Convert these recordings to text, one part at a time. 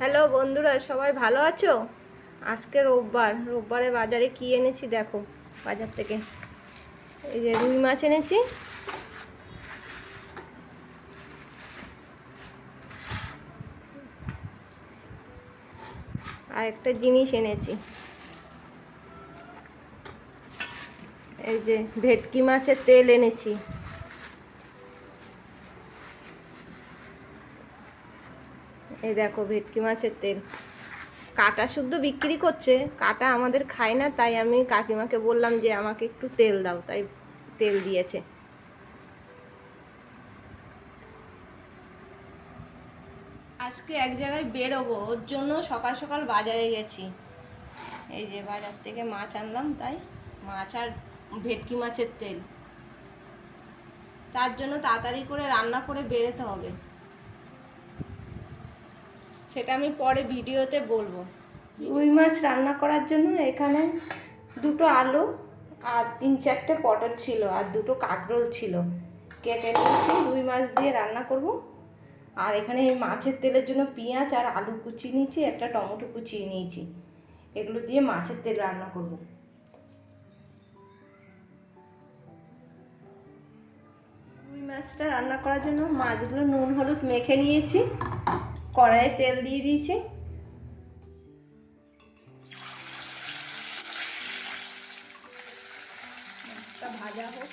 Hello বন্ধুরা, সবাই ভালো আছো? আজকে রোববারে বাজারে কি এনেছি দেখো। বাজার থেকে এই যে রুই মাছ এনেছি, আর একটা জিনিস এনেছি, এই যে ভেটকি মাছের তেল এনেছি। এই দেখো ভেটকি মাছের তেল কাটা শুদ্ধ বিক্রি করছে, কাটা আমাদের খায় না, তাই আমি কাকিমাকে বললাম যে আমাকে একটু তেল দাও, তাই তেল দিয়েছে। আজকে এক জায়গায় বেরোবো, ওর জন্য সকাল সকাল বাজারে গেছি। এই যে বাজার থেকে মাছ আনলাম, তাই মাছ আর ভেটকি মাছের তেল, তার জন্য তাড়াতাড়ি করে রান্না করে বেরোতে হবে, সেটা আমি পরে ভিডিওতে বলবো। রুই মাছ রান্না করার জন্য এখানে দুটো আলু আর 3-4টে পটল ছিল, আর দুটো কাঁকরোল ছিল, কেটে নিয়েছি। রুই মাছ দিয়ে রান্না করব। আর এখানে এই মাছের তেলের জন্য পেঁয়াজ আর আলু কুচিয়ে নিয়েছি, একটা টমেটো কুচিয়ে নিয়েছি, এগুলো দিয়ে মাছের তেল রান্না করব। রুই মাছটা রান্না করার জন্য মাছগুলো নুন হলুদ মেখে নিয়েছি, কড়াইয়ে তেল দিয়ে দিয়েছি। ভাজা হোক,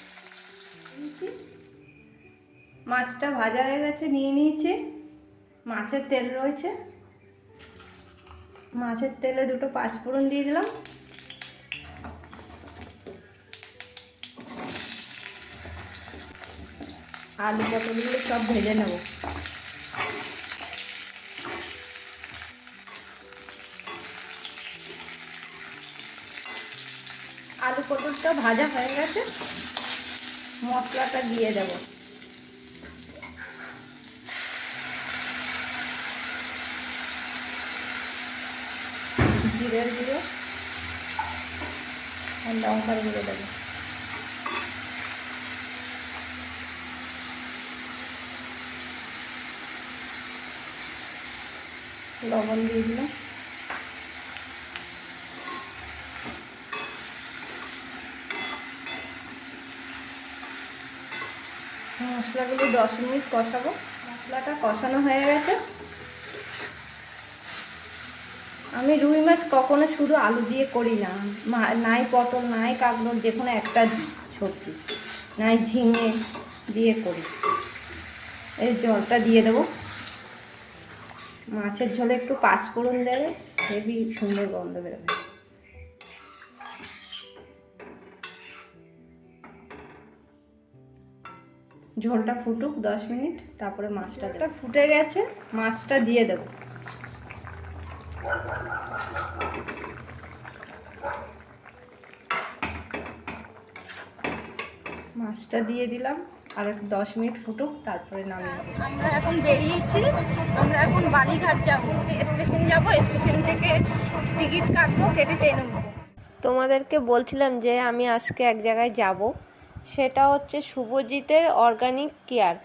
মাছটা ভাজা হয়ে গেছে, নিয়ে নিয়েছি। মাছের তেল রয়েছে, মাছের তেলে দুটো পাঁচফোড়ন দিয়ে দিলাম, আলু পটলগুলো সব ভেজে নেব। আলু পটলটা ভাজা হয়ে গেছে, মশলাটা দিয়ে দেব। জিরের গুঁড়ো আর লঙ্কার গুঁড়ো দেবো। লবণ দিয়ে দিলাম। মশলাগুলো 10 মিনিট কষাবো। মশলাটা কষানো হয়ে গেছে। আমি রুই মাছ কখনো শুধু আলু দিয়ে করি না, নাই পটল নাই কাঁকরোল, যে কোনো একটা সবজি নাই ঝিঙে দিয়ে করি। এই জলটা দিয়ে দেবো। মাছের ঝোলে একটু পাঁচফোড়ন দেবে, হেবি সুন্দর গন্ধ বেরোবে। ঝোলটা ফুটুক 10 মিনিট, তারপরে মাছটা ফুটে গেছে, মাছটা দিয়ে দেব। মাছটা দিয়ে দিলাম, আর 10 মিনিট ফুটুক, তারপরে নামিয়ে। আমরা এখন বেরিয়েছি, আমরা এখন বালিঘাট যাব, স্টেশন যাব, স্টেশন থেকে টিকিট কাটবো, কেটে ট্রেনে উঠবো। তোমাদেরকে বলছিলাম যে আমি আজকে এক জায়গায় যাব, সেটা হচ্ছে শুভজিতের অর্গানিক কেয়ার।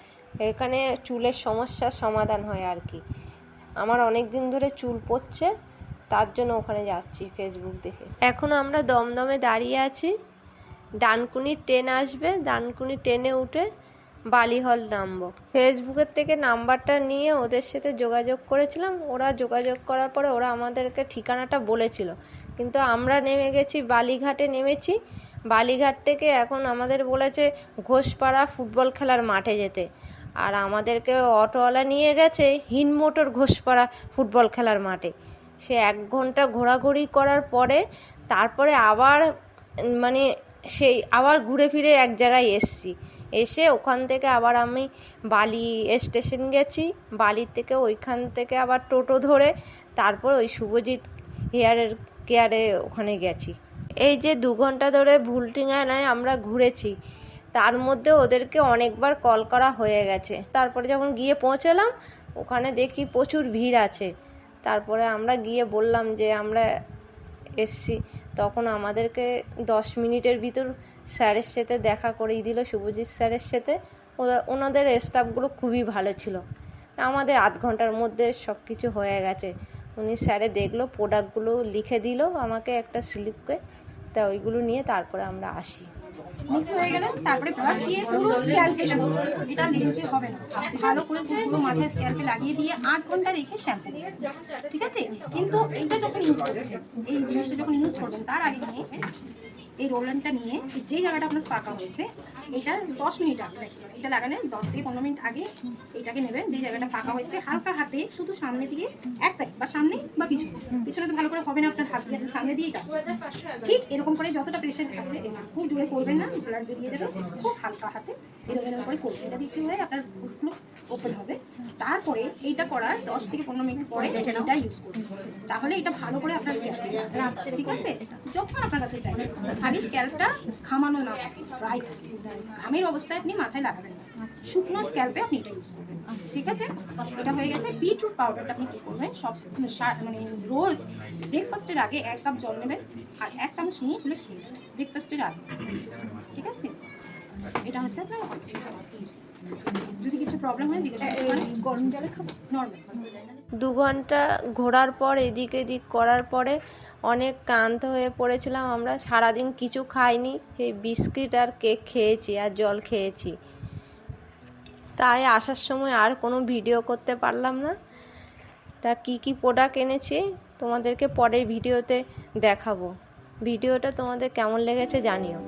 এখানে চুলের সমস্যার সমাধান হয় আর কি। আমার অনেক দিন ধরে চুল পড়ছে, তার জন্য ওখানে যাচ্ছি ফেসবুক দেখে। এখন আমরা দমদমে দাঁড়িয়ে আছি, ডানকুনি ট্রেন আসবে, ডানকুনি ট্রেনে উঠে বালিহল নামবো। ফেসবুকের থেকে নাম্বারটা নিয়ে ওদের সাথে যোগাযোগ করেছিলাম, ওরা যোগাযোগ করার পরে ওরা আমাদেরকে ঠিকানাটা বলেছিল, কিন্তু আমরা নেমে গেছি বালিঘাটে, নেমেছি। বালিঘাট থেকে এখন আমাদের বলেছে ঘোষপাড়া ফুটবল খেলার মাঠে যেতে, আর আমাদেরকে অটোওয়ালা নিয়ে গেছে হিনমোটর ঘোষপাড়া ফুটবল খেলার মাঠে। সে 1 ঘন্টা ঘোরাঘুরি করার পরে তারপরে আবার মানে সেই আবার ঘুরে ফিরে এক জায়গায় এসছি, এসে ওখান থেকে আবার আমি বালি স্টেশন গেছি। বালি থেকে ওইখান থেকে আবার টোটো ধরে তারপর ওই শুভজিৎ হেয়ারের কেয়ারে ওখানে গেছি। এই যে 2 ঘন্টা ধরে ভুলটিঙানায় আমরা ঘুরেছি, তার মধ্যে ওদেরকে অনেকবার কল করা হয়ে গেছে। তারপরে যখন গিয়ে পৌঁছলাম, ওখানে দেখি প্রচুর ভিড় আছে। তারপরে আমরা গিয়ে বললাম যে আমরা এসছি, তখন আমাদেরকে 10 মিনিটের ভিতর স্যারের সাথে দেখা করিয়ে দিল, শুভজিৎ স্যারের সাথে। ওনাদের স্টাফগুলো খুবই ভালো ছিল, আমাদের আধ ঘন্টার মধ্যে সব কিছু হয়ে গেছে। উনি স্যারে দেখলো, প্রোডাক্টগুলো লিখে দিল আমাকে একটা স্লিপে, তা ওইগুলো নিয়ে তারপরে আমরা আসি। মিক্স হয়ে গেলে তারপরে ব্রাশ দিয়ে পুরো স্ক্যাল্পে শুরু, এটা লেন্সে হবে না, ভালো করে পুরো মাথায় স্ক্যাল্পে লাগিয়ে দিয়ে 8 ঘন্টা রেখে শ্যাম্পু দিবেন, ঠিক আছে? কিন্তু এইটা যখন ইউজ করছেন, এই জিনিসটা যখন ইউজ করবেন তার আগে নিয়ে এই রোলারটা নিয়ে যে জায়গাটা আপনার ফাঁকা হয়েছে এটা 10 মিনিট আগে, এটা লাগানোর 10 থেকে 15 মিনিট আগে এইটাকে নেবেন, যে জায়গাটা ফাঁকা হয়েছে হালকা হাতে শুধু সামনে দিয়ে এক সাইড বা সামনে বা পিছনে, পিছনে তো ভালো করে হবে না, আপনার হাত দিয়ে সামনে দিয়ে ঠিক এরকম করে যতটা প্রেশার আছে খুব জোরে করবেন না, ব্লাড বেরিয়ে যাবে, খুব হালকা হাতে এরকম এরকম করে করবেন। এটা দিয়ে কি হয় আপনার ফুসগুলো ওপেন হবে। তারপরে এইটা করার 10 থেকে 15 মিনিট পরে এটা ইউজ করবেন, তাহলে এটা ভালো করে আপনার স্ক্যাল্পে রাখতে, ঠিক আছে? যখন আপনার কাছে টাইম খালি স্ক্যাল্পটা ঘামানো না, ড্রাই থাকে, ঘামের অবস্থায় আপনি মাথায় লাগাবেন না, শুকনো স্ক্যাল্পে আপনি এটা ইউজ করবেন, ঠিক আছে? এটা হয়ে গেছে। বিটরুট পাউডারটা আপনি কী করবেন, সব মানে রোজ ব্রেকফাস্টের আগে 1 কাপ জল নেবেন আর 1 চামচ নিয়ে তুলে খেয়ে নেবেন ব্রেকফাস্টের আগে, ঠিক আছে? এটা হচ্ছে আপনার, যদি কিছু প্রবলেম হয় জিজ্ঞাসা করবেন, গরম জলে খাবো নর্মাল। 2 ঘন্টা ঘোরার পর এদিক এদিক করার পরে অনেক ক্লান্ত হয়ে পড়েছিলাম আমরা। সারাদিন কিছু খাইনি, সেই বিস্কিট আর কেক খেয়েছি আর জল খেয়েছি। তাই আসার সময় আর কোনো ভিডিও করতে পারলাম না। তা কি কি প্রোডাক্ট এনেছি তোমাদেরকে পরের ভিডিওতে দেখাবো। ভিডিওটা তোমাদের কেমন লেগেছে জানিও।